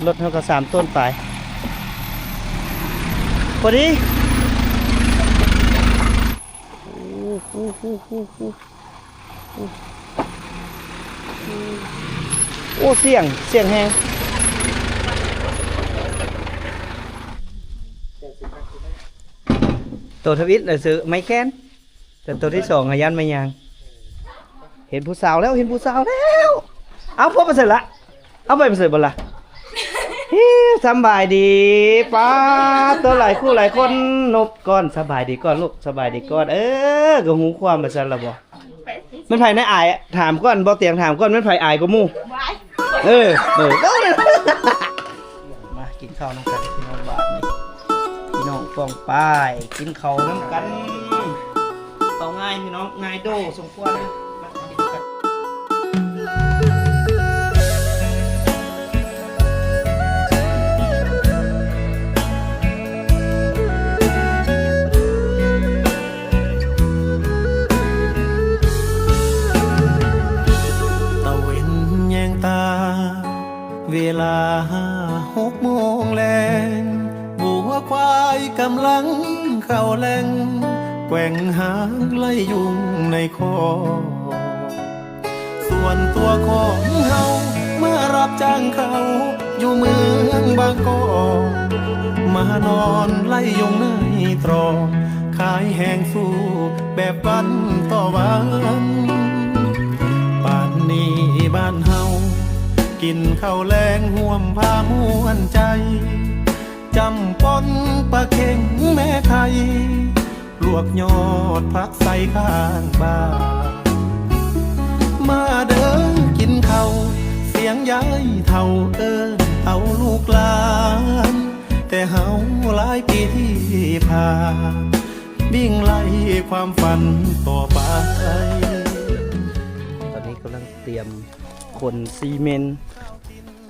รถเขาก็3 ต้นไปพอดีโอ้เสียงแฮงตัวทวิตเลยซื้อไม่แค้นแต่ตัวที่2ยันไม่ยางเห็นผู้สาวแล้วเอาพบมาเสร็จละเอาไปมาเสร็จบ่ล่ะสบายดีป้าตัวหลายคู่หลายคนนบก่อนสบายดีก่อนลูกสบายดีก่อนก็หูความมาซั่นล่ะบ่มันไผในอายถามก่อนบ่เตียงถามก่อนมันไผอายก็หมู่มากินข้าวนำกันพี่น้องบ้านนี่พี่น้องฟ้องป้ายกินข้าวนำกันเอาง่ายพี่น้องง่ายโดสมควรนะมากินกันเวลา6 โมงแลงบัวควายกำลังเข้าแหล่งแกว่งหางไล่ยุงในคอส่วนตัวของเฮาเมื่อรับจ้างเขาอยู่เมืองบางกอกมานอนไล่ยุงในตรอกขายแหงสู้แบบวันต่อวันป่านนี้บ้านเฮากินข้าวแลงห่วมผ้าม่วนใจจำปนปลาเข็งแม่ไข่ลวกยอดผักใส่ข้างบ้านมาเดินกินข้าวเสียงยายเท่าเอาลูกหลานแต่เฮาหลายปีที่ผ่านบิ่งไล่ความฝันต่อไปตอนนี้กำลังเตรียมคนซีเมนต์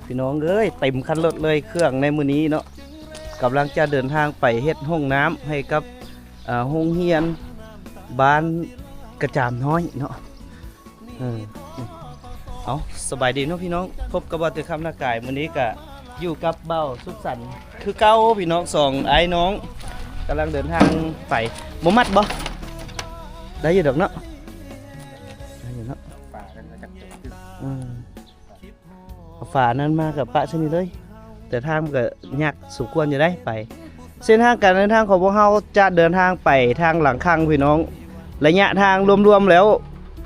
พี่น้องเอ้ยเต็มคันรถเลยเครื่องในมื้อนี้เนาะกำลังจะเดินทางไปเฮ็ดห้องน้ำให้กับโรงเรียนบ้านกระจามน้อยเนาะเอาสบายดีเนาะพี่น้องพบกับบ่าวตือคำหน้ากายมื้อนี้ก็อยู่กับเบ้าสุขสันต์คือเก้าพี่น้อง2ไอ้น้องกำลังเดินทางไปบ่มัดบ่ได้อยู่ดอกเนาะได้อยู่เนาะฝานั้นมากับปะชนิดเลยแต่ทางก็ยากสุควรจะได้ไปเส้นทางการเดินทางของพวกเราจะเดินทางไปทางหลังข้างพี่น้องระยะทางรวมๆแล้ว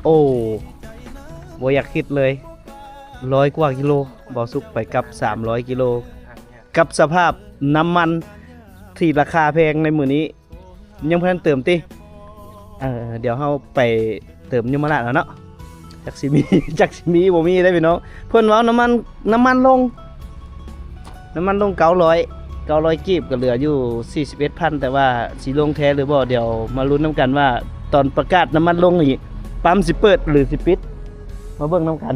โอ้บ่อยากคิดเลย100 กว่ากิโลบ่สุกไปกับ300 กิโลกับสภาพน้ำมันที่ราคาแพงในมื้อนี้ยังเพิ่นเติมติเดี๋ยวเราไปเติมยมราชแล้วเนาะจักสิมีบ่มีได้พี่น้องเพิ่นว่าน้ำมันลง900กีบก็เหลืออยู่ 41,000 แต่ว่าสิลงแท้หรือบ่เดี๋ยวมาลุ้นน้ำกันว่าตอนประกาศน้ำมันลงนี่ปั๊มสิเปิดหรือสิปิดมาเบิ่งน้ำกัน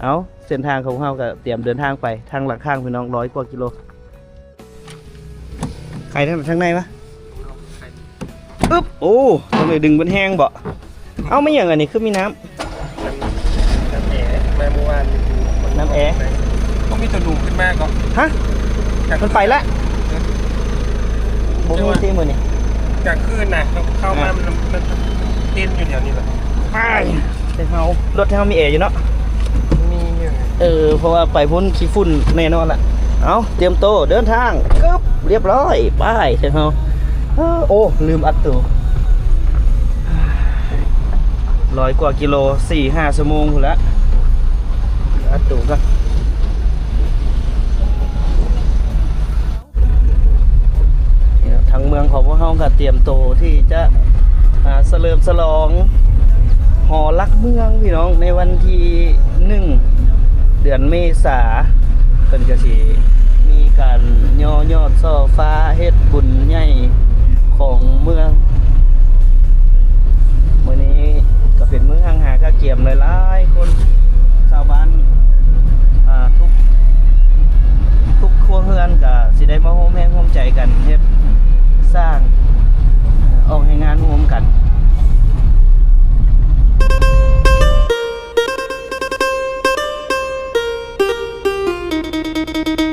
เอาเส้นทางของเราก็เตรียมเดินทางไปทางหลังข้างพี่น้อง100 กว่ากิโลใครทางในวะอึ๊บโอ้ต้องเลยดึงบนแห้งบ่เอาไม่อย่างอันนี้คือมีน้ำแม่เมื่อวานน้ำแอร์ก็มีตัวหนูขึ้นมาก็ฮะมันไปละบุ้งตีมือนี่จากคืนนะเข้ามามันเต้นอยู่แถวนี้แหละไปแต่เฮารถเฮามีแอร์อยู่เนาะมีเพราะว่าไปพ้นขี้ฝุ่นแน่นอนละเอาเตรียมโตเดินทางกึ๊บเรียบร้อยไปแต่เฮาโอ้ลืมอัดตัว100 กว่ากิโล 4-5 ชั่วโมงแล้วอัดตัวก็ทางเมืองของพวกเราก็เตรียมโตที่จะเฉลิมฉลองหอลักเมืองพี่น้องในวันที่1 เดือนเมษาเป็นกะสิมีการย่อยอดซ่อฟ้าเฮ็ดบุญใหญ่ของเมืองมื้อนี้ก็เป็นมื้อหาข้าวเกี๊ยมหลายๆคนชาวบ้านทุกครัวเรือนก็สิได้มาร่วมแรงร่วมใจกันเฮ็ดสร้างออกให้งานร่วมกัน เ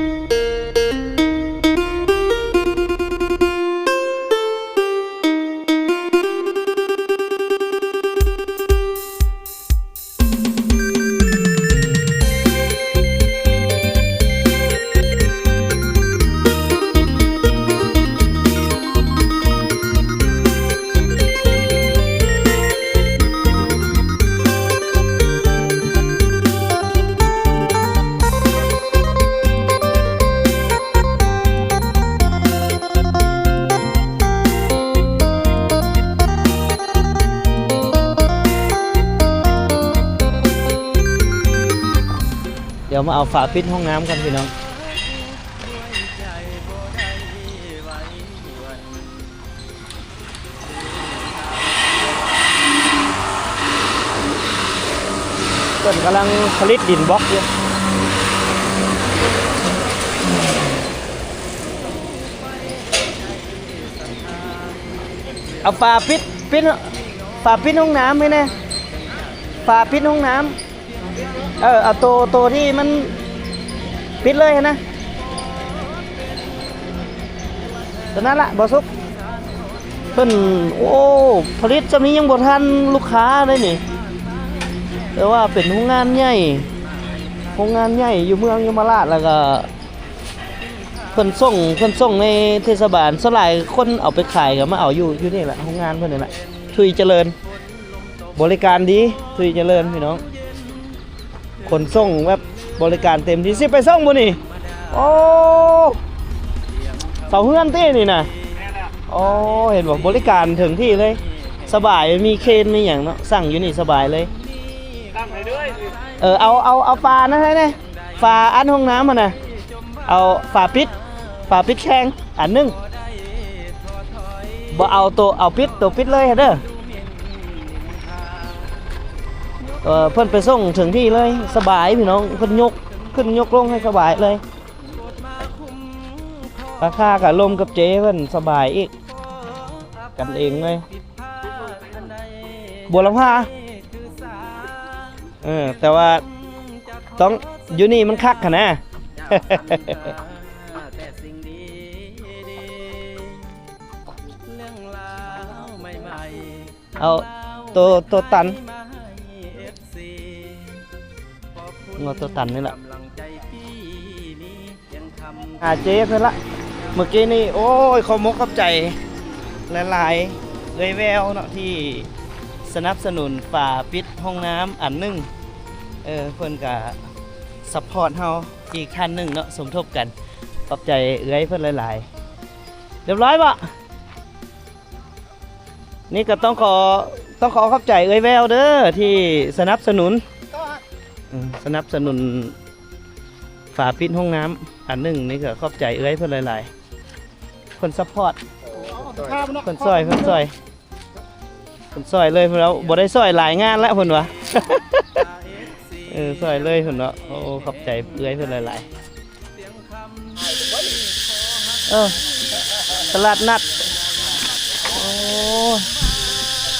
ยวมาเอาฝาปิดห้องน้ำกันพี่น้องเพิ่นกำลังผลิตดินบล็อกอยู่เอาฝาปิดฝาปิดห้องน้ำไหมเนี่ยฝาปิดห้องน้ำเอาตัวที่มันปิดเลยนะตัวนั้นละบอสุกเพิ่นโอ้ผลิตจะมียังบ่ทันลูกค้าเลยนี่แต่ว่าเป็นโรงงานใหญ่อยู่เมืองยมราชแล้วก็เพิ่นส่งในเทศบาลสลายคนเอาไปขายก็มาเอาอยู่นี่แหละโรงงานเพิ่นนี่แหละทุยเจริญบริการดีทุยเจริญพี่น้องคนส่งแบบบริการเต็มที่สิไปส่งบ่นี่โอ้เสาเฮือนตี้นี่นะโอ้เห็นบอกบริการถึงที่เลยสบายมีเคนมีอย่างเนาะสั่งอยู่นี่สบายเลยเอาฝานะฮะเนี่ยฝาอันห้องน้ำมันนะเอาฝาปิดแข็งอันนึงบ่เอาตัวปิดเลยเด้อเพิ่นไปส่งถึงที่เลยสบายพี่น้องเพิ่นยกลงให้สบายเลยราคากับลมกับเจ๊เพิ่นสบายอีกกันเองเลยบัวลำพาแต่ว่าต้องอยู่นี่มันคักขนาดเอาตัวตันงอตัวตันนี่แหละเจ๊เพื่อนละเมื่อกี้นี่โอ้ยขอมกกับใจหลายๆเลยแววเนาะที่สนับสนุนฝาปิดห้องน้ำอันนึงเพื่อนกับซัพพอร์ตเฮาอีกท่านหนึ่งเนาะสมทบกันขอบใจเอื้อยเพื่อนหลายๆเรียบร้อยปะนี่ก็ต้องขอขอบใจเอื้อยแววเด้อที่สนับสนุนฝาปิดห้องน้ำอันหนึ่งนี่ก็ขอบใจเอื้อยเพื่อนหลายๆคนซัพพอร์ตคนซอยเลยเพื่อนแล้วบ่ได้ซอยหลายงานแล้วเพื่อนวะ ซอยเลยเพื่อนเนาะโอ้ขอบใจเอื้อยเพื่อนหลายๆตลาดนัดโอ้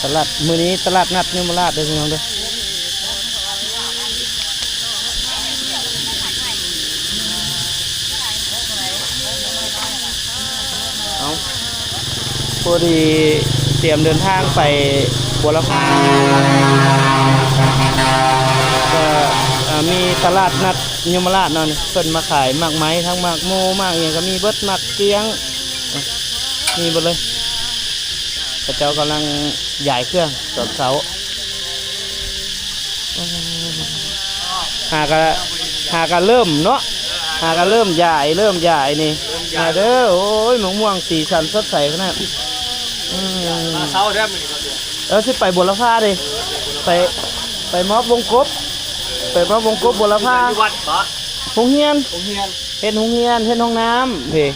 ตลาดมื้อนี้ตลาดนัดยมราชเด้อพี่น้องเด้อพอดีเตรียมเดินทางไปบัวลำพูก็มีตลาดนัดยมราชเนาะเพิ่นมาขายมากไม้ทั้งมากโมมากอย่างก็มีเบิดมากเกี้ยงมีหมดเลยพระเจ้ากำลังใหญ่เครื่องตอนเสาหากันเริ่มเนาะหากันเริ่มใหญ่นี่มาเด้อโอ้ยมะม่วงสีสันสดใสขนาดเสาได้มั้ยสิไปบัวลำพาดิไปมอบวงกบบัวลำพาโรงเรียนเฮ็ดโรงเรียนเฮ็ดห้องน้ำพี่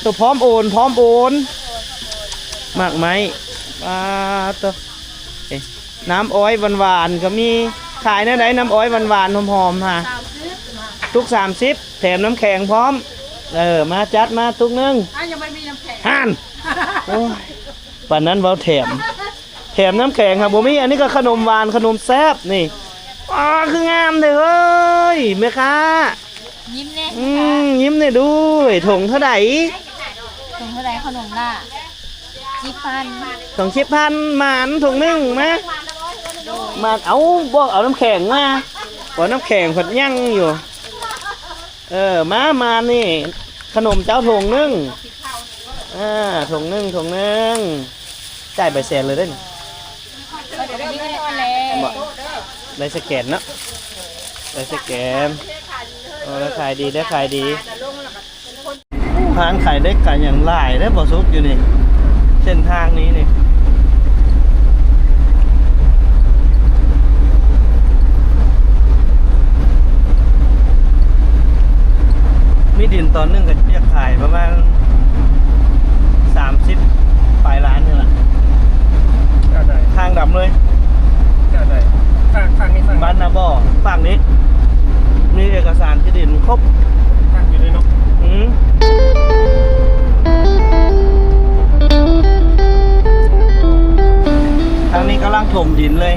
ตัวพร้อมโอนมากไหมตัวน้ำอ้อยหวานๆก็มีขายได้น้ำอ้อยหวานๆหอมๆฮะทุก30แถมน้ำแข็งพร้อมมาจัดมาทุกนึงยังไม่มีน้ำแข็งห่านโอ้ยป่านนั้นเราแถมน้ำแข็งครับผมมีอันนี้ก็ขนมหวานขนมแซ่บนี่คืองามเลยเฮ้ยแม่ค้ายิ้มเนี่ยยิ้มเนี่ยด้วยถุงเท่าไหร่ขนมล่ะ10,000ถุง10,000หมานถุงนึงมาเอาบอกเอาน้ำแข็งมาบอกน้ำแข็งผัดยั่งอยู่มานี่ขนมเจ้าถุงนึงถุงนึงจ่ายใบแสนเลยได้ไหมได้สแกนเนาะได้สแกนได้ขายดีทางขายเล็กขายอย่างหลายได้บ่ซุกอยู่นี่เส้นทางนี้นี่ ตอนนึงก็จะขายประมาณ30ปลายล้านนี่แหละ ก็ได้ ทางดำเลย ก็ได้ฟังนี่ฟัง บ้านนาบ่อฝั่งนี้มีเอกสารที่ดินครบ ฟังอยู่เลยเนาะ อืมทางนี้กำลังถมดินเลย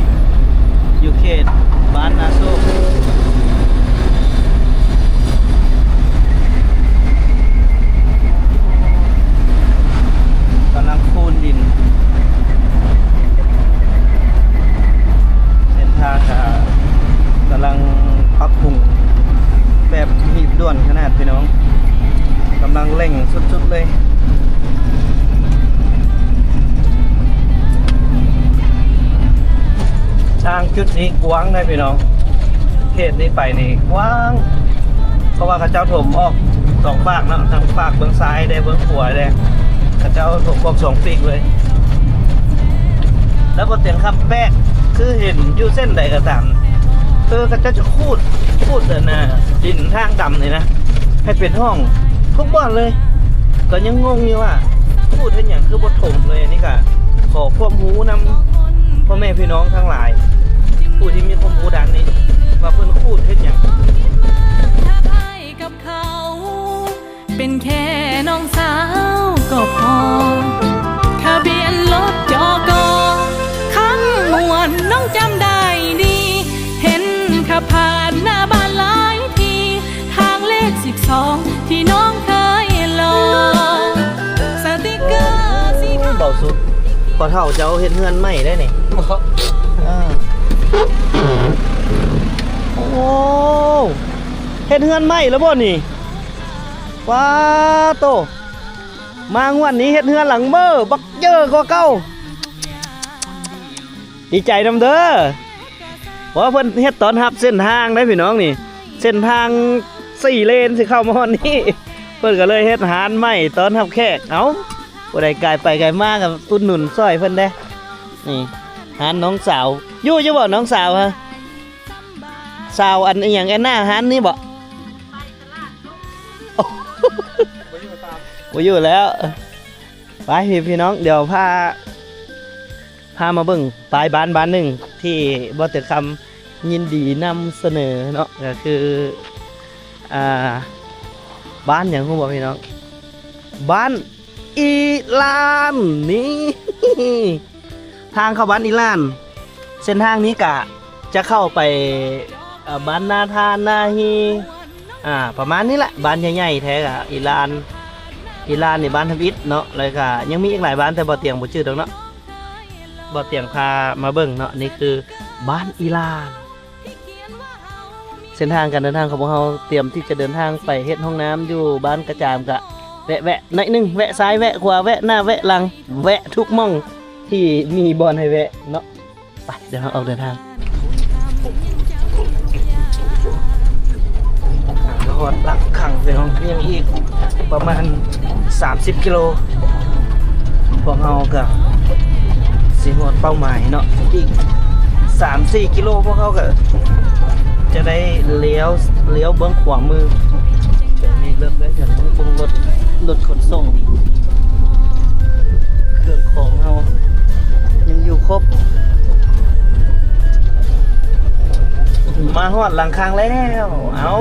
อยู่เขตบ้านนาโซกกำลังคูนดิน เส้นทางกำลังปรับปรุงแบบหีบด่วนขนาดพี่น้องกำลังเร่งสุดๆเลย ทางจุดนี้กว้างได้พี่น้องเขตนี้ไปนี่กว้าง เพราะว่าเขาเจ้าถมออกสองฝากนะทางฝากเบื้องซ้ายได้เบื้องขวาได้เขาเจ้าถมออกสองปีกเลย แล้วก็เตียงคำแป๊กคือเห็นอยู่เส้นใดก็ตามเขาเจ้าจะคูดเดินหน้าดินทางดำเลยนะให้เป็นห้องทุกบ้านเลย ก็ยังงงอยู่ว่าพูดเป็นอย่างคือบทถมเลยนี่ก็ขอความรู้นำพ่อแม่พี่น้องทั้งหลายผู้ที่มีความรู้ด้านนี้ว่าเพิ่นพูดเป็นอย่าง ถ้าให้กับเขาเป็นแค่น้องสาวก็พอทะเบียนรถจกข้างมวนน้องจำได้ดี เห็นขับผ่านหน้าบ้านหลายทีทางเลข12ที่น้องเคยลองสติกเกอร์สีขาว เบาสุดพอเท่าเจ้าเห็นเฮือนใหม่ได้นี่โอ้เห็นเฮือนใหม่แล้วบ่นี่ว้าโตมางวันนี้เฮ็ดเฮือนหลังเบ้อบักเยอะกว่าเก่าดีใจนำเด้อเพราะว่าเพิ่นเฮ็ดตอนรับเส้นทางได้พี่น้องนี่เส้นทาง4 เลนสิเข้ามาฮอดนี้เพิ่นก็เลยเฮ็ดหานใหม่ตอนรับแขกเอ้าบ่ได้ไกลไปไกลมากับตุ้นหนุนซอยเพิ่นเด้นี่หานน้องสาวอยู่บ่น้องสาวฮะสาวอันอีหยังแอนนาหานนี่บ่บ่อยู่แล้วไปพี่น้องเดี๋ยวพามาเบิ่งปลายบ้านหนึ่งที่บ่เตคำยินดีนำเสนอเนาะก็คือบ้านอย่างคุณบอกพี่น้องบ้านอีลานนี่ทางเข้าบ้านอีลานเส้นทางนี้กะจะเข้าไปบ้านนาทานนาฮีประมาณนี้แหละบ้านใหญ่ๆแท้กะอีลานนี่บ้านทำอิฐเนาะเลยกะยังมีอีกหลายบ้านแต่บ่เตียงบ่ชื่อดอกเนาะบ่เตียงพามาเบิ่งเนาะนี่คือบ้านอีลานเส้นทางการเดินทางของพวกเราเตรียมที่จะเดินทางไปเฮ็ดห้องน้ำอยู่บ้านกระจามกะแวะหน่อยนึงแวะซ้ายแวะขวาแวะหน้าแวะหลังแวะทุกม่องที่มีบอลให้แวะเนาะไปเดี๋ยวเราออกเดินทางหอดหลักขังไปห้องเพียงอีกประมาณ30 กิโลพวกเราก็สิหอดเป้าหมายเนาะอีก3-4 กิโลพวกเขาก็จะได้เลี้ยวเบื้องขวามือเดี๋ยวนี้เลิกแล้วเดี๋ยวนี้เบื้องรถขนส่งเครื่องของเรายังอยู่ครบมาฮอดหลังคางแล้วเอา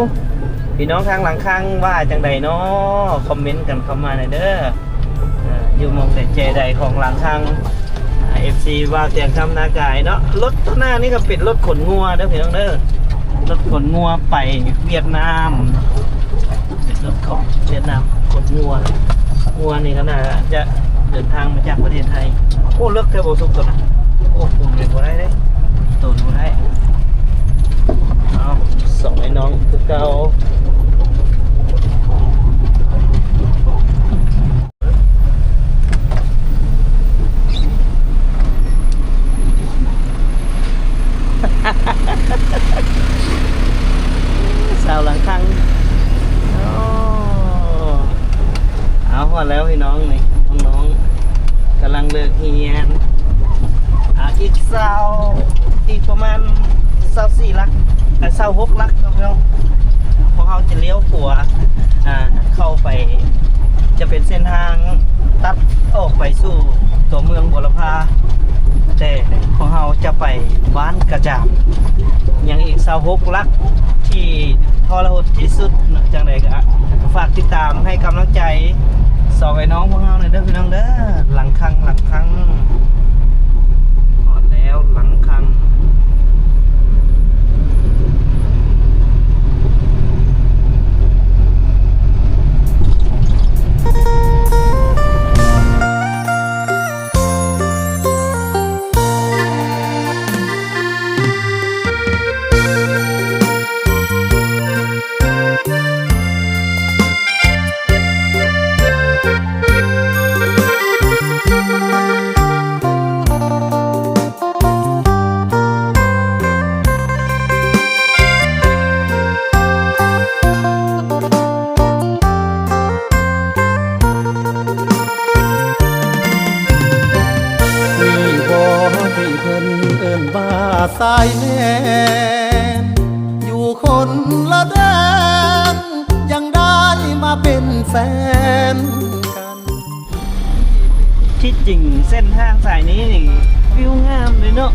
พี่น้องทางหลังคางว่าจังใดเนาะคอมเมนต์กันเข้ามาหน่อยเด้ออยู่มองแต่เจใดของหลังคางFC ว่าเตียงคำนากายเนาะรถหน้านี่ก็เป็นรถขนงัวเด้อพี่น้องเด้อรถขนงัวไปเวียดนามเป็นรถของเวียดนามขนงัวนี่ก็น่าจะเดินทางมาจากประเทศไทยโอ้เลือกเทโบซุกตัวนะโอ้ปุ่มเลยบ่ได้เลยตัวบ่ได้เอาส่งให้น้องคือเก่าสาวหลังคังเอาพอแล้วพี่น้องนี่น้องกำลังเลิกเฮียนอีกอีกประมาณ24 ลัก26 ลักน้องพวกเขาจะเลี้ยวขวา เข้าไปจะเป็นเส้นทางตัดออกไปสู่ตัวเมืองบุรพาแต่ของเราจะไปบ้านกระจาบยังอีก26ลักที่ทรหดที่สุดจังไดก็ฝากติดตามให้กำลังใจสองไอ้น้องพวกเราหน่อยเด้อพี่น้องเด้อหลังคังหอดแล้วหลังคังสายแน่นอยู่คนละแดนยังได้มาเป็นแฟนกัน ที่จริงเส้นทางสายนี้นี่วิวงามเลยเนาะ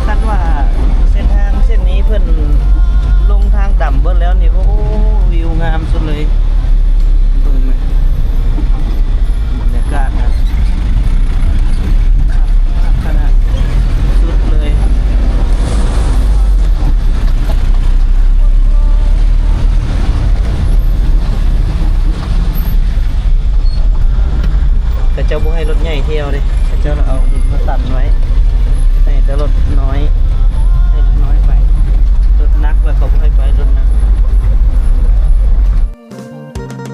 คาดว่าเส้นทางเส้นนี้เพิ่นลงทางต่ำเบิดแล้วนี่โอ้วิวงามสุดเลยดูไหมบรรยากาศนะขนาดสุดเลยแต่เจ้าบ่ให้รถใหญ่เที่ยวดิแต่เจ้าเอาดินมาตัดไว้ให้แต่รถน้อยให้รถน้อยไปรถนักแล้วเขาบ่ให้ไปรถนัก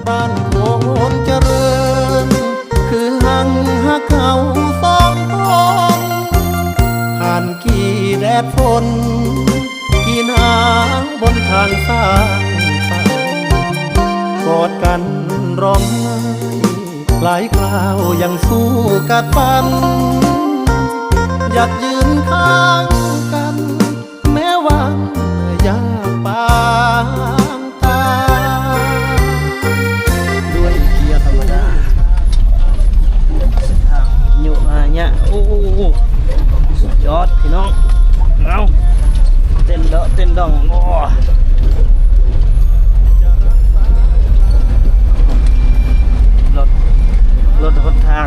บ้านโคนเจริญคือหังหักเขาสองคนผ่านกี่แดดฝนกี่หนาวบนทางสร้างฝันกอดกันร้องไห้หลายคราวยังสู้กัดฟันอยากยืนข้างกันแม้วันยากปางตาด้วยเกียร์ธรรมดา ทางอยู่เนี่ยโอ้สุดยอดพี่น้องเอาเต้นเดาะเต้นดองโอ้รถหดทา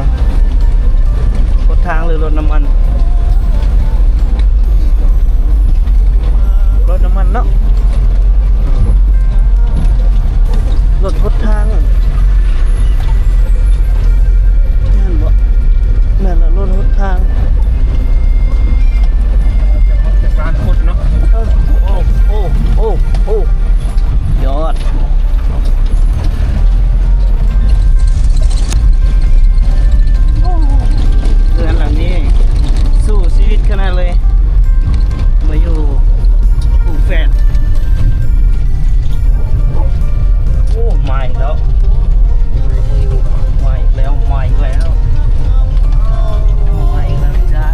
งหรือรถน้ำมันเนาะรถหดทางนั่นบ่นั่นแหละรถหดทาง จากร้านขุดเนาะ โอ้ยอดเรือนหลังนี้สู้ชีวิตขนาดเลยมาอยู่คู่แฝดโอ้มาอีกแล้วจ้า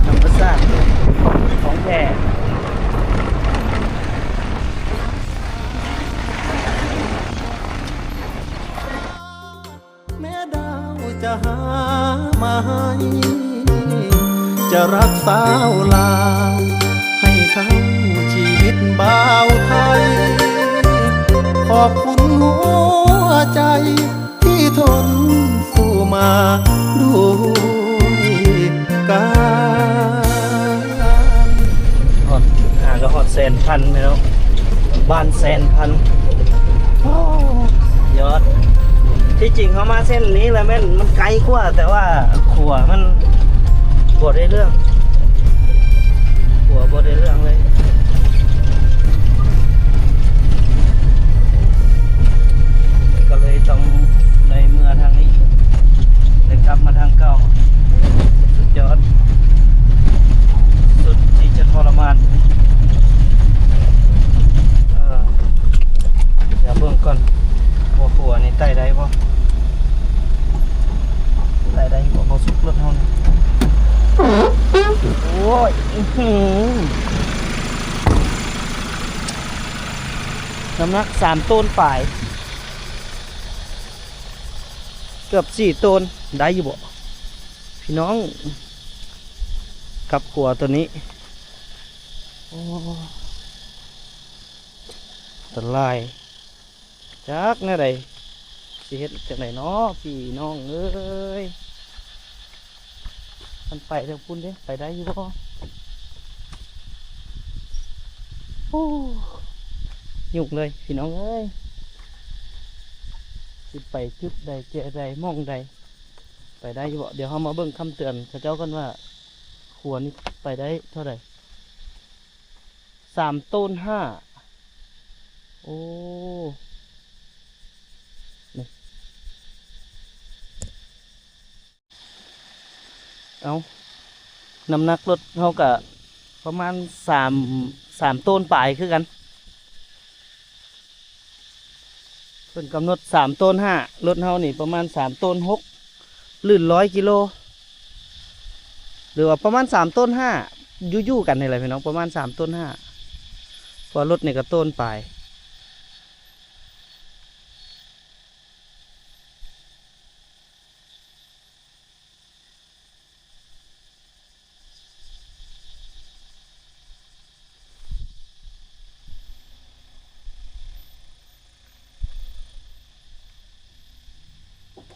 ธรรมชาติของแท้ แม้ดาวจะหามาให้จะรักสาวลาวให้เขาชีวิตบ่าวไทยขอบคุณหัวใจที่ทนสู้มาด้วยกัน ก็ฮอดแสนพันไปแล้วบ้านแสนพันโอ้ยอดที่จริงเขามาเส้นนี้แล้วแม่นมันไกลกว่าแต่ว่าขัวมันบ่ได้เรื่องเลยก็เลยต้องในเมื่อทางนี้เลยกลับมาทางเก่าสุดยอด ไต่ได้บ่ไต่ได้บ่สุกรถเฮานี่โอ้ยน้ำหนัก3ต้นปลายเกือบ4ต้นได้อยู่บ่พี่น้องกับขัวตัวนี้โอ้ตะไลจักแน่ใดสิเฮ็ดจังได๋เนาะพี่น้องเอ้ยมันไปทางพุ่นเด้ไปได้อยู่บ่โอ้ยุ่งเลยพี่น้องเอ้ยสิไปจุดใดเจอใดมองใดไปได้อยู่บ่เดี๋ยวเฮามาเบิ่งคำเตือนเขาเจ้ากันว่าขัวนี่ไปได้เท่าไหร่3ต้น5โอ้นี่เอาน้ำหนักรถเขากะประมาณ3ต้นปลายคือกันเป็นกำหนด3ต้น5รถเฮานี่ประมาณ3ต้น6ลื่น100 กิโลหรือว่าประมาณ3ต้น5ยู่ๆกันนี่แหละพี่น้องประมาณ3ต้น5เพราะรถนี่ก็ต้นปลาย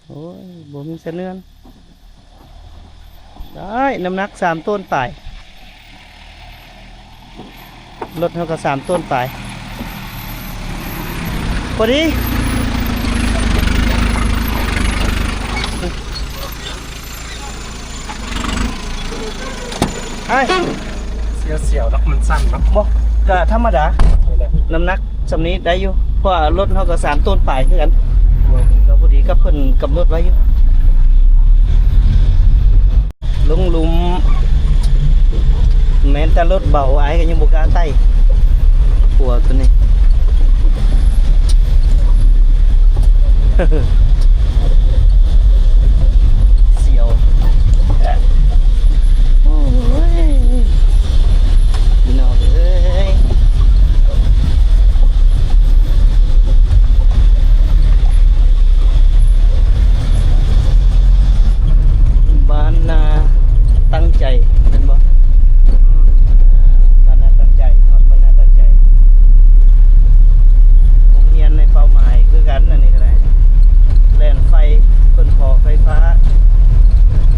โอ้ยบ่มีเสนเนือนได้น้ำหนัก3ต้นปลายรถเท่ากับ3ต้นปลายพอดีไอ้ เสียวๆแล้วมันสั้นเนาะ บ่ก็ธรรมดาน้ำหนักสำนี้ได้อยู่เพราะว่ารถเท่ากับ3ต้นปลายคือกันเราพอดีกับเพิ่นกำหนดไว้อยู่ลงหลุมแม้แต่รถเบาไอ้ก็ยังบุกล้าไต่หัวตัวนี้ เสียวโอ้ยพี่น้องเอ้ยบ้านนาตั้งใจเป็นบ่บ้านนาตั้งใจครับบ้านนาตั้งใจโรงเรียนในเป้าหมายคือกันอันนี้ก็ได้แล่นไฟเพิ่นขอไฟฟ้า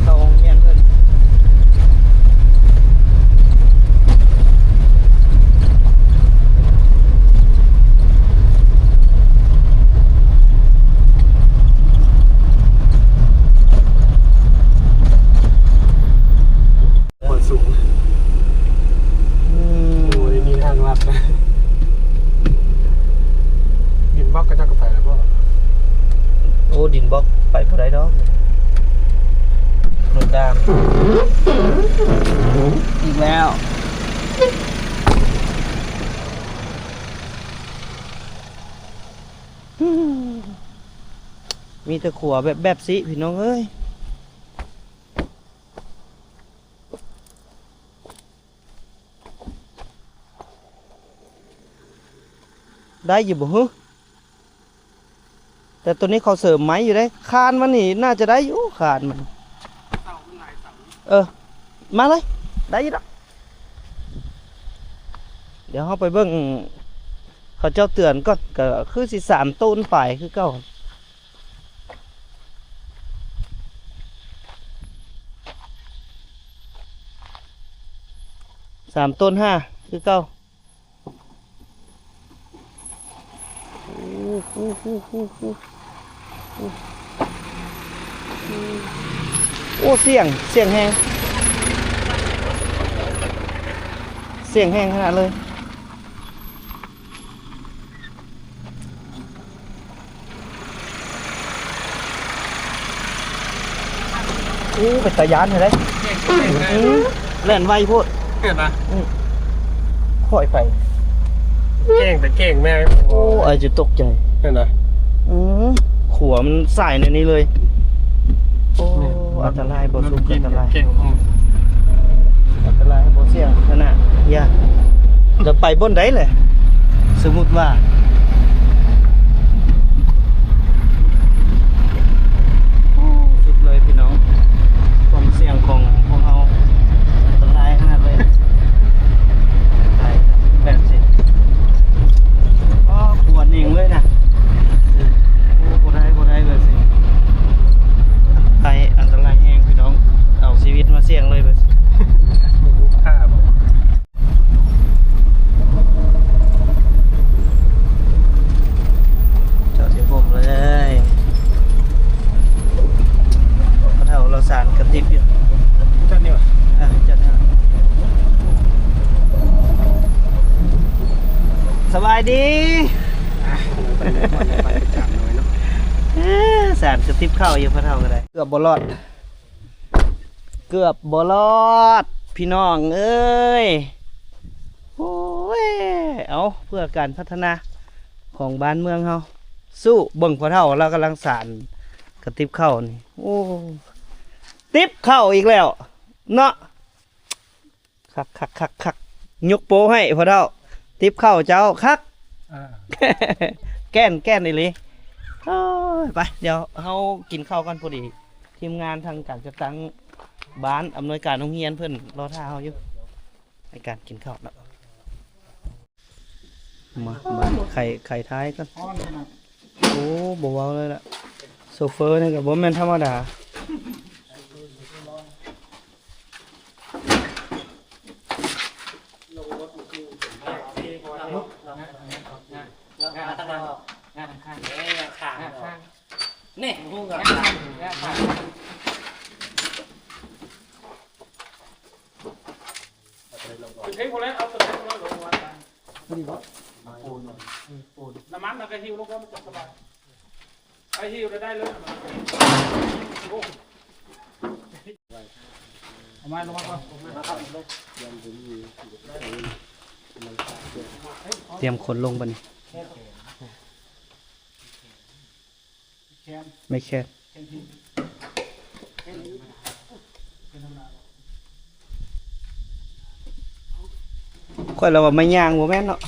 เข้าโรงเรียนเพิ่นหัวสูงโอ้ยมีทางลัดนะดินบล็อกก็จะกระไปแล้วก็ โอ้ดินบล็อกไปพอได้ดอกรถดามอีกแล้วมีแต่ขัวแบบสิพี่น้องเอ้ยได้อยู่บ่ฮึแต่ตัวนี้เขาเสริมไม้อยู่ได้คานมันนี่น่าจะได้อยู่คานมันมาเลยได้อยู่ดอกเดี๋ยวเราไปเบิ่งเขาเจ้าเตือนก่อนก็คือสิ3ต้นปลายคือเก่า3ต้น5คือเก่าโอ้เสียงแห้งเสียงแห้งขนาดเลยโอ้เป็นตายานเลยเล่นไวโพด เห็นนะ ค่อยไป เก่งแต่เก่งแม่ โอ้ไอ้จะตกใจ เห็นนะ ค ขัวมันใส่ในนี้เลยโอ้อันตรายบ่สุกอันตราย เก่ง อันตรายบ่เสี่ยงขนาดยากจะไปบนไดเลยสมมุติว่าโอ้สุดเลยพี่น้องความเสี่ยงของพวกเราอันตรายขนาดเลยไปแบบสิก็ขวดเองเลยนะโอ้บ่ได้แบบสิไปอันตรายแฮงพี่น้องเอาชีวิตมาเสี่ยงเลยแบบสิ ลูกค้าบอก จอดเสียผมเลยพระเท่าเราสารกระติบอยู่ ท่านนี่วะ จัดให้สบายดี ไปจับหน่อยเนาะ สารกระติบเข้าอยู่พระเท่าก็ได้เกือบบรอด เกือบบรอด พี่น้องเอ้ยโอ้ยเอาเพื่อการพัฒนาของบ้านเมืองเฮาสู้เบิ่งพระเท่าเรากำลังสารกระติบเข้านี่โอ้ติบเข้าอีกแล้วเนาะคักยกโป้ให้พระเท่าติบเข้าเจ้าคัก แก้นอีหลีโอ้ยไปเดี๋ยวเฮากินข้าวกันพอดีทีมงานทางการจัดตั้งบ้านอำนวยการโรงเรียนเพิ่นรอท่าเฮาอยู่ในการกินข้าวแล้วมาไข่ท้ายกันโอ้บ่เว้าเลยล่ะโซเฟอร์นี่ก็บ่แม่นธรรมดานี่ฮู้กับเฮ้ยคนแรกเอาตัวนี้ลงมาน้ำมันแล้วก็หิวลงก็มันจะสบายไอหิวได้เลยเอามาลงมาก่อน เตรียมขนลงบัดนี้ไม่แค่ค่อยเราว่าไม่ย่างบ่แม่นเนาะ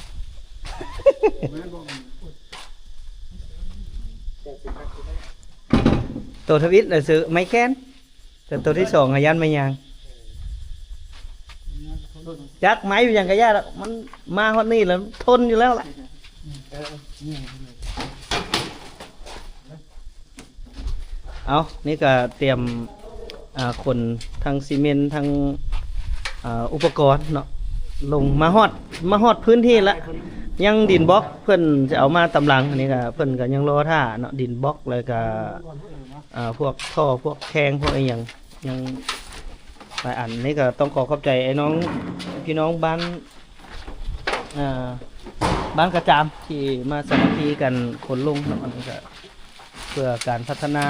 ตัวทวิตlà sự máy khenแต่ตัวที่สองยันไม่ย่างจักไม้อยู่อย่างกระยาแล้วมันมาฮอดนี่แล้วทนอยู่แล้วล่ะเอานี่ก็เตรียมคนทางซีเมนต์ทางอุปกรณ์เนาะลงมาฮอดพื้นที่ละยังดินบล็อกเพิ่นจะเอามาตำลังอันนี้ก็เพิ่นก็ยังรอท่าเนาะดินบล็อกแล้วก็พวกท่อพวกแข้งพวกไอ้หยังยังหลายอันนี่ก็ต้องขอขอบใจไอ้น้องพี่น้องบ้านบ้านกระจามที่มาสามัคคีกันขนลงเนาะอันนี้ก็เพื่อการพัฒนา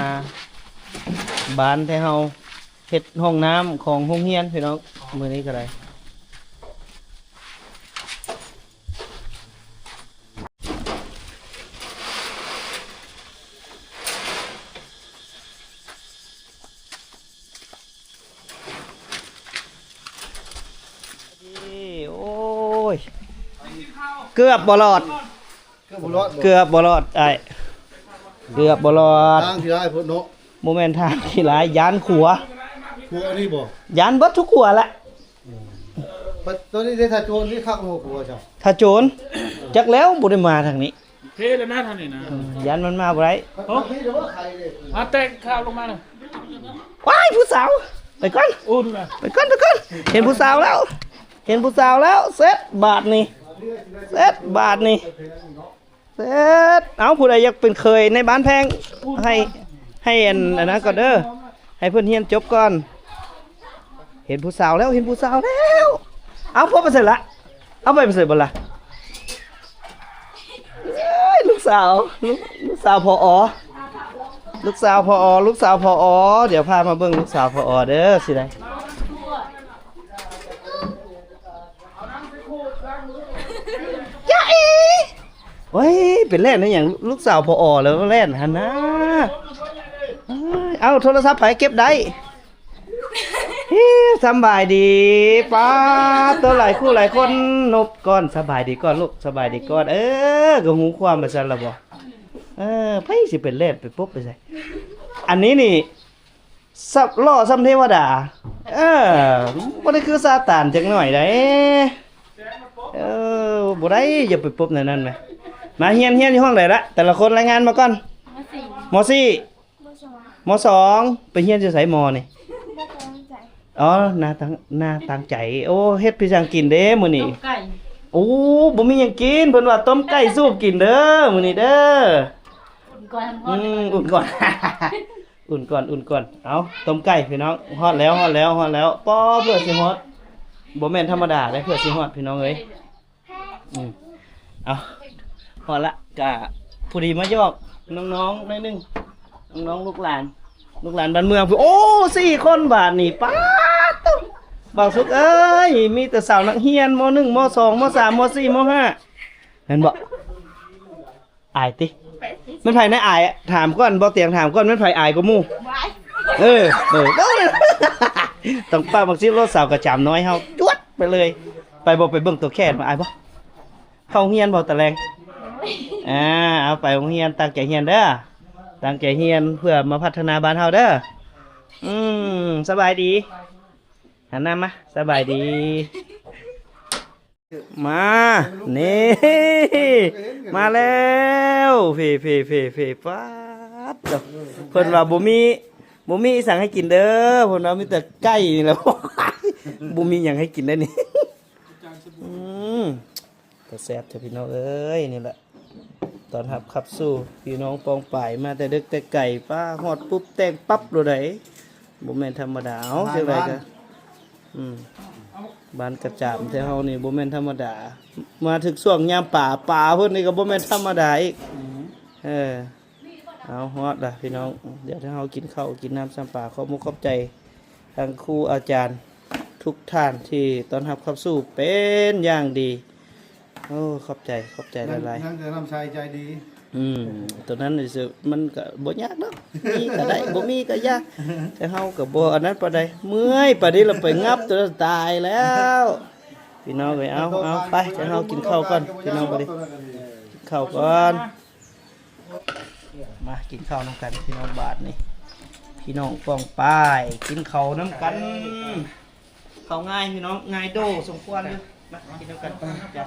บ้านที่เฮาเฮ็ดห้องน้ำของโรงเรียนพี่น้องมื้อนี้ก็ได้โอ้ยเกือบบรอดเกือบบรอดไอ้เกือบบรอด ทางที่ได้พุ่นเนาะ โมเมนต์ทางที่หลายยานขัว ครัวอันนี้บ่ ยานเบิดทุกขัวละ ตอนนี้ได้ถ้าโจรนี่คักโหครัวจ้ะ ถ้าโจรจักแล้วบ่ได้มาทางนี้ เทเลยนะท่านนี่นะ ยานมันมาบ่ได้ พี่เดี๋ยวว่าใครเลย มาแตกข้าวลงมาเลย ว้ายผู้สาวไปก่อน โอ้ดูนะ ไปก่อนเห็นผู้สาวแล้วเสร็จบาทนี่เสร็จบาทนี่เสร็จเอาผู้ใดอยากเป็นเคยในบ้านแพงให้อันนั้นก่อนเด้อให้เพื่อนเฮียนจบก่อนเห็นผู้สาวแล้วเอาพบไปเสร็จละเอาไปเสร็จบ่ล่ะเอ้ยลูกสาวพอลูกสาวพอเดี๋ยวพามาเบิ่งลูกสาวพอเด้อสิได้จ้าเว้ยเป็นแล่นนะอย่างลูกสาวพอแล้วแล่นหันนะ เอาโทรศัพท์ไปเก็บได้สำบายดีป้าตัวหลายคู่หลายคนนบก่อนสบายดีก่อนลูกสบายดีก่อนก็หูความมาซั่นละบ่ไผสิเป็นเล่นไปปุ๊บไปใส่อันนี้นี่สับล่อซ้ำเทวดาบ่ได้คือซาตานจักหน่อยได้บ่ได้อย่าไปปุ๊บนั่นแหมมาเฮียนอยู่ห้องใดละแต่ละคนรายงานมาก่อนม.4 ม.2 ไปเฮียนอยู่ไสม.นี่อ๋อหน้าตั้งใจโอ้เฮ็ดพี่จังกินเด้มื้อนี้โอ้บ่มีหยังกินเพิ่นว่าต้มไก่สูบกินเด้อมื้อนี้เด้ออุ่นก่อน อุ่นก่อนเอาต้มไก่พี่น้องฮอดแล้วป้อเพื่อสิฮอดบ่แม่นธรรมดาได้เพื่อสิฮอดพี่น้องเอ้ยเอาฮอดละกะผู้ดีมายอกน้องๆหน่อยนึงน้องๆลูกหลานบ้านเมืองโอ้4คนบาทนี่ป๊าดตุ๊บางสุกเอ้ยมีแต่สาวนักเรียนม.1 ม.2 ม.3 ม.4 ม.5 เห็นบ่อายติมันไผในอายถามก่อนบ่เตียงถามก่อนมันไผอายกว่าหมู่ต้องป้าบางสิรถสาวกระจำน้อยเฮาจวดไปเลยไปบ่ไปเบิ่งตัวแค่นมาอายบ่เข้าเรียนบ่ตะแลงเอาไปโรงเรียนตั้งใจเรียนเด้อตั้งใจเรียนเพื่อมาพัฒนาบ้านเฮาเด้อสบายดีหันหน้ามาสบายดีมานี่มาแล้วพี่ป๊าดเพิ่นว่าบ่มีสั่งให้กินเด้อเพิ่นว่ามีแต่ไก่นี่แหละบ่มีหยังให้กินได้นี่ก็แซ่บเถอะพี่น้องเอ้ยนี่แหละตอนรับขับสู่พี่น้องปองป่ายมาแต่ดึกแต่ไก่ป้าฮอดปุ๊บแต่งปั๊บโดดได้บ่แม่นธรรมดาเอาจังได๋ก็บ้านกระจามแต่เฮานี่บ่แม่นธรรมดามาถึงช่วงยามป่าเพิ่นนี่ก็บ่แม่นธรรมดาอีกเอาฮอดล่ะพี่น้องเดี๋ยวถ้าเฮากินข้าวกินน้ำซ้ำปลาขอบมุกขอบใจทางครูอาจารย์ทุกท่านที่ต้อนรับขับสู่เป็นอย่างดีโอ้ขอบใจหลายๆนั่นจะนำชายใจดีตัวนั้นนี่สิมันก็บ่ยากเนาะมีก็ได้บ่มีก็ยากแต่เฮาก็บ่อันนั้นปานใดเมื่อยปานนี้เราไปงับตัวตายแล้วพี่น้องเอ้ยเอาไปจะเฮากินข้าวก่อนพี่น้องบ่ดิกินข้าวก่อนมากินข้าวนำกันพี่น้องบาทนี่พี่น้องป้องป้ายกินข้าวนำกันข้าวง่ายพี่น้องง่ายโดสมควรอยู่มากินนำกันจ้ะ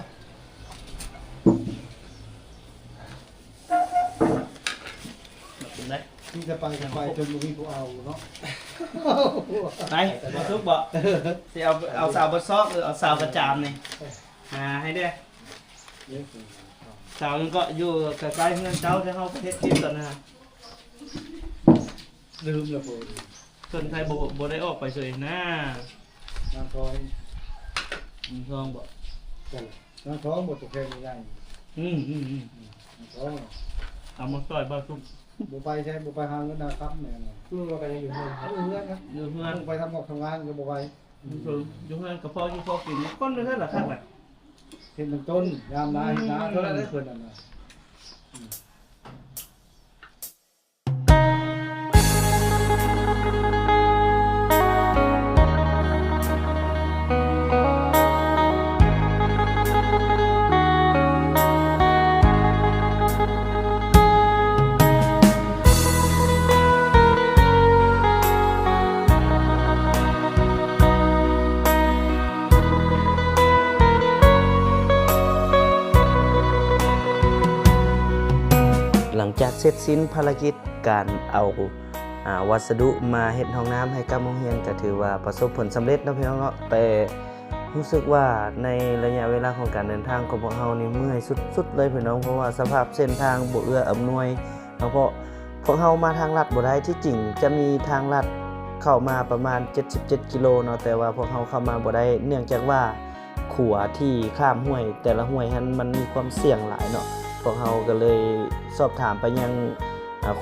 ที่จะไปจนมีผู้เอาเนาะไปมาทุกบ่สิเอาสาวบดซอกหรือเอาสาวกระจามนี่ให้ได้สาวมันก็อยู่ใกล้ๆเพื่อนเจ้าที่เขาประเทศจีนก่อนนะลืมแล้วโบคนไทยโบได้ออกไปเลยนะนางทองบ่นางทองหมดตัวแค่นี้ได้เอามาซอยบ้าทุกบุไปใช่บุไปหาเงินนะครับเนี่ยคือว่าไปอยู่เมืองอยู่เมืองไปทำงานกับบุไปอยู่เมืองกับพ่อกินคนนึงนั่นแหละครับแบบเห็นต้นยามนาเท่านั้นได้คนนั้น ลังจากเสร็จสิ้นภารกิจการเอาวัสดุมาเฮ็ดห้องน้ำให้กับโรงเรียนก็ถือว่าประสบผลสำเร็จนะพี่น้องเนาะแต่รู้สึกว่าในระยะเวลาของการเดินทางของพวกเรานี่เมื่อยสุดๆเลยพี่น้องเพราะว่าสภาพเส้นทางบ่เอื้ออำนวยเพราะพวกเรามาทางลัดบ่ได้ที่จริงจะมีทางลัดเข้ามาประมาณ77กิโลเนาะแต่ว่าพวกเราเข้ามาบ่ได้เนื่องจากว่าขัวที่ข้ามห้วยแต่ละห้วยนั้นมันมีความเสี่ยงหลายเนาะพวกเราก็เลยสอบถามไปยัง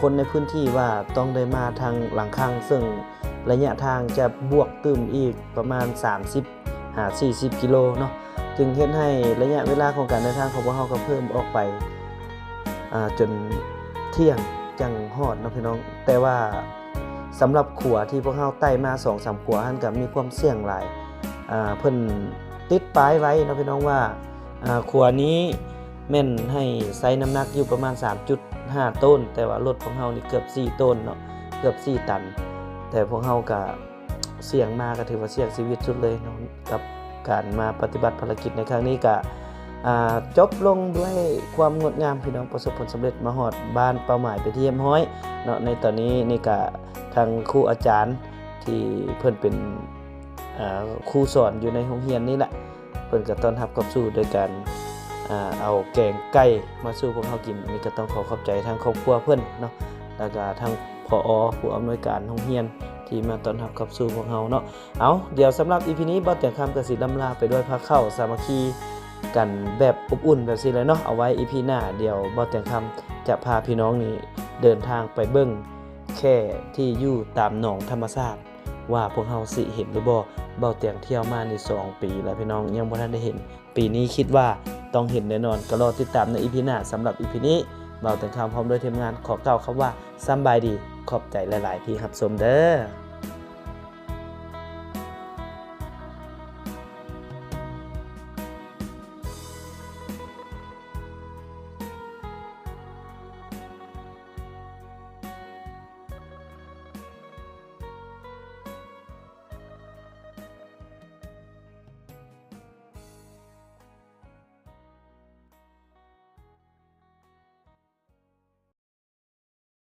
คนในพื้นที่ว่าต้องได้มาทางหลังคังซึ่งระยะทางจะบวกตึมอีกประมาณ40 กิโลเนาะจึงเฮ็ดให้ระยะเวลาของการเดินทางของพวกเราก็เพิ่มออกไปจนเที่ยง จังฮอดเนาะพี่น้องแต่ว่าสำหรับขัวที่พวกเฮาไต่มา 2-3 ขัวหันก็มีความเสี่ยงหลายเพิ่นติดป้ายไว้เนาะพี่น้องว่าขัวนี้แม่นให้ไซส์น้ำหนักอยู่ประมาณ 3.5 ต้นแต่ว่ารถของเฮานี่เกือบ4ต้นเนาะเกือบ4ตันแต่พวกเฮาก็เสี่ยงมาก็ถือว่าเสี่ยงชีวิตสุดเลยเนาะกับการมาปฏิบัติภารกิจในครั้งนี้ก็จบลงด้วยความงดงามพี่น้องประสบผลสำเร็จมาฮอดบ้านเป้าหมายไปที่เยี่ยมห้อยเนาะในตอนนี้นี่ก็ทางครูอาจารย์ที่เพิ่นเป็นครูสอนอยู่ในโรงเรียนนี่แหละเพิ่นก็ต้อนรับกับสู่โดยการเอาแกงไก่มาสู่พวกเฮากินอันนี้ก็ต้องขอขอบใจทางครอบครัวเพิ่นเนาะแล้วก็ทางผอ.ผู้อำนวยการโรงเรียนที่มาต้อนรับกับสู่พวกเฮาเนาะเอาเดี๋ยวสำหรับ EP นี้บ่แต่งคำก็สิลำลาไปด้วยพาเข้าสามัคคีกันแบบอบอุ่นแบบนี้เลยเนาะเอาไว้ EP หน้าเดี๋ยวบ่แต่งคำจะพาพี่น้องนี่เดินทางไปเบิ่งแค่ที่อยู่ตามหนองธรรมชาติว่าพวกเฮาสิเห็นหรือบ่เบาเตียงเที่ยวมานี่2 ปีแล้วพี่น้องยังบ่ทันได้เห็นปีนี้คิดว่าต้องเห็นแน่นอนก็รอติดตามใน EP หน้าสำหรับ EP นี้เบาแต่งคำพร้อมด้วยทีมงานขอกล่าวคำว่าสำบายดีขอบใจหลายๆที่รับชมเด้อ